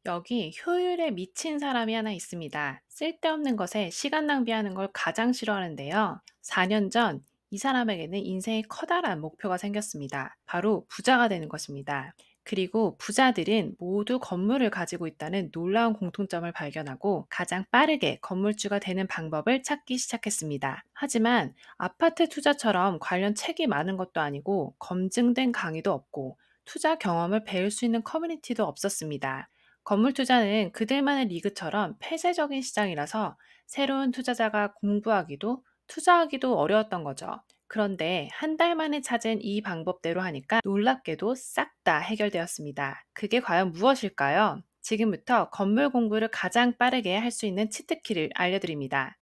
여기 효율에 미친 사람이 하나 있습니다. 쓸데없는 것에 시간 낭비하는 걸 가장 싫어하는데요. 4년 전 이 사람에게는 인생의 커다란 목표가 생겼습니다. 바로 부자가 되는 것입니다. 그리고 부자들은 모두 건물을 가지고 있다는 놀라운 공통점을 발견하고 가장 빠르게 건물주가 되는 방법을 찾기 시작했습니다. 하지만 아파트 투자처럼 관련 책이 많은 것도 아니고 검증된 강의도 없고 투자 경험을 배울 수 있는 커뮤니티도 없었습니다. 건물 투자는 그들만의 리그처럼 폐쇄적인 시장이라서 새로운 투자자가 공부하기도 투자하기도 어려웠던 거죠. 그런데 한 달 만에 찾은 이 방법대로 하니까 놀랍게도 싹 다 해결되었습니다. 그게 과연 무엇일까요? 지금부터 건물 공부를 가장 빠르게 할 수 있는 치트키를 알려드립니다.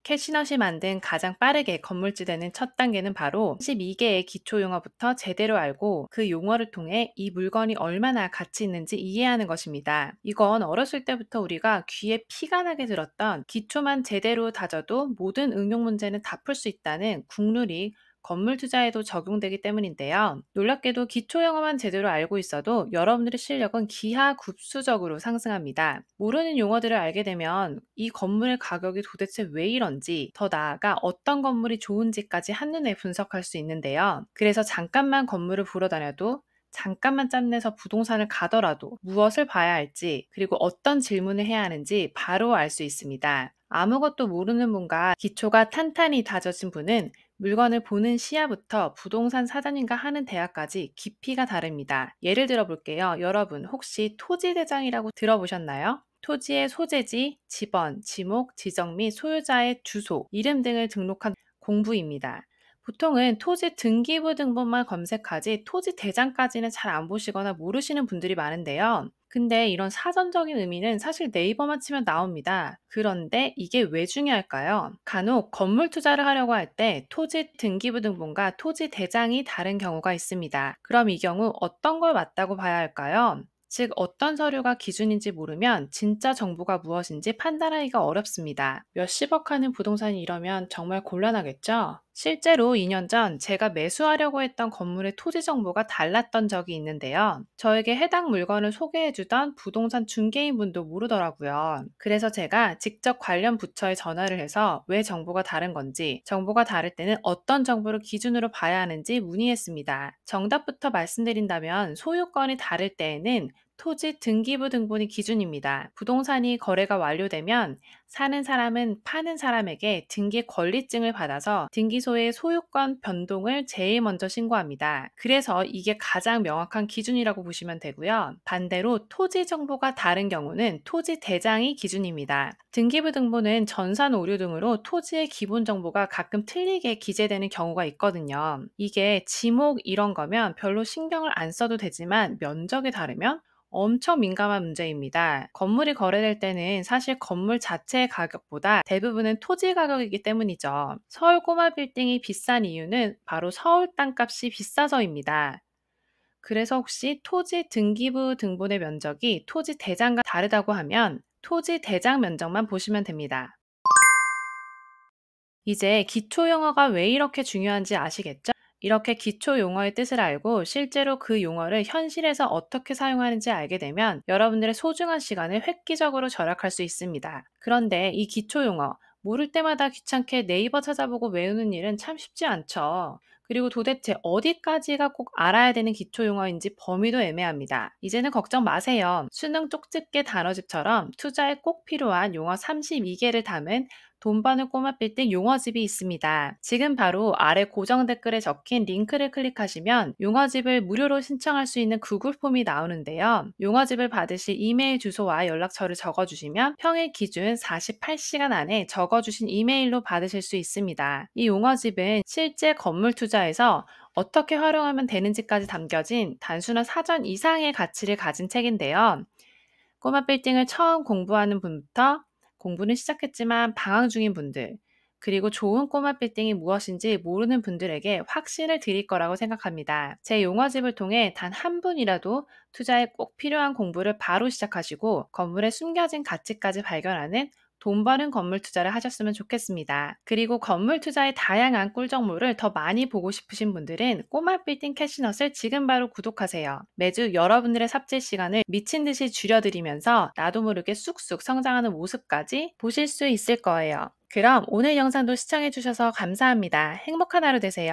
캐시넛이 만든 가장 빠르게 건물주 되는 첫 단계는 바로 12개의 기초 용어부터 제대로 알고 그 용어를 통해 이 물건이 얼마나 가치 있는지 이해하는 것입니다. 이건 어렸을 때부터 우리가 귀에 피가 나게 들었던 기초만 제대로 다져도 모든 응용 문제는 다 풀 수 있다는 국룰이 건물 투자에도 적용되기 때문인데요. 놀랍게도 기초 영어만 제대로 알고 있어도 여러분들의 실력은 기하급수적으로 상승합니다. 모르는 용어들을 알게 되면 이 건물의 가격이 도대체 왜 이런지, 더 나아가 어떤 건물이 좋은지까지 한눈에 분석할 수 있는데요. 그래서 잠깐만 건물을 보러 다녀도 잠깐만 짬내서 부동산을 가더라도 무엇을 봐야 할지, 그리고 어떤 질문을 해야 하는지 바로 알 수 있습니다. 아무것도 모르는 분과 기초가 탄탄히 다져진 분은 물건을 보는 시야부터 부동산 사장님과 하는 대화까지 깊이가 다릅니다. 예를 들어 볼게요. 여러분 혹시 토지대장이라고 들어보셨나요? 토지의 소재지, 지번, 지목, 지정 및 소유자의 주소, 이름 등을 등록한 공부입니다. 보통은 토지 등기부 등본만 검색하지 토지 대장까지는 잘 안 보시거나 모르시는 분들이 많은데요. 근데 이런 사전적인 의미는 사실 네이버만 치면 나옵니다. 그런데 이게 왜 중요할까요? 간혹 건물 투자를 하려고 할 때 토지 등기부 등본과 토지 대장이 다른 경우가 있습니다. 그럼 이 경우 어떤 걸 맞다고 봐야 할까요? 즉, 어떤 서류가 기준인지 모르면 진짜 정보가 무엇인지 판단하기가 어렵습니다. 몇십억 하는 부동산이 이러면 정말 곤란하겠죠? 실제로 2년 전 제가 매수하려고 했던 건물의 토지 정보가 달랐던 적이 있는데요. 저에게 해당 물건을 소개해주던 부동산 중개인분도 모르더라고요. 그래서 제가 직접 관련 부처에 전화를 해서 왜 정보가 다른 건지, 정보가 다를 때는 어떤 정보를 기준으로 봐야 하는지 문의했습니다. 정답부터 말씀드린다면 소유권이 다를 때에는 토지 등기부 등본이 기준입니다. 부동산이 거래가 완료되면 사는 사람은 파는 사람에게 등기 권리증을 받아서 등기소에 소유권 변동을 제일 먼저 신고합니다. 그래서 이게 가장 명확한 기준이라고 보시면 되고요. 반대로 토지 정보가 다른 경우는 토지 대장이 기준입니다. 등기부 등본은 전산 오류 등으로 토지의 기본 정보가 가끔 틀리게 기재되는 경우가 있거든요. 이게 지목 이런 거면 별로 신경을 안 써도 되지만 면적이 다르면 엄청 민감한 문제입니다. 건물이 거래될 때는 사실 건물 자체의 가격보다 대부분은 토지 가격이기 때문이죠. 서울 꼬마 빌딩이 비싼 이유는 바로 서울 땅값이 비싸서입니다. 그래서 혹시 토지 등기부 등본의 면적이 토지 대장과 다르다고 하면 토지 대장 면적만 보시면 됩니다. 이제 기초 용어가 왜 이렇게 중요한지 아시겠죠? 이렇게 기초 용어의 뜻을 알고 실제로 그 용어를 현실에서 어떻게 사용하는지 알게 되면 여러분들의 소중한 시간을 획기적으로 절약할 수 있습니다. 그런데 이 기초 용어, 모를 때마다 귀찮게 네이버 찾아보고 외우는 일은 참 쉽지 않죠. 그리고 도대체 어디까지가 꼭 알아야 되는 기초 용어인지 범위도 애매합니다. 이제는 걱정 마세요. 수능 쪽집게 단어집처럼 투자에 꼭 필요한 용어 32개를 담은 돈 버는 꼬마 빌딩 용어집이 있습니다. 지금 바로 아래 고정 댓글에 적힌 링크를 클릭하시면 용어집을 무료로 신청할 수 있는 구글 폼이 나오는데요. 용어집을 받으실 이메일 주소와 연락처를 적어주시면 평일 기준 48시간 안에 적어주신 이메일로 받으실 수 있습니다. 이 용어집은 실제 건물 투자에서 어떻게 활용하면 되는지까지 담겨진 단순한 사전 이상의 가치를 가진 책인데요. 꼬마 빌딩을 처음 공부하는 분부터 공부는 시작했지만 방황 중인 분들, 그리고 좋은 꼬마 빌딩이 무엇인지 모르는 분들에게 확신을 드릴 거라고 생각합니다. 제 용어집을 통해 단 한 분이라도 투자에 꼭 필요한 공부를 바로 시작하시고 건물에 숨겨진 가치까지 발견하는 돈 버는 건물 투자를 하셨으면 좋겠습니다. 그리고 건물 투자의 다양한 꿀정보를 더 많이 보고 싶으신 분들은 꼬마 빌딩 캐시넛을 지금 바로 구독하세요. 매주 여러분들의 삽질 시간을 미친 듯이 줄여드리면서 나도 모르게 쑥쑥 성장하는 모습까지 보실 수 있을 거예요. 그럼 오늘 영상도 시청해주셔서 감사합니다. 행복한 하루 되세요.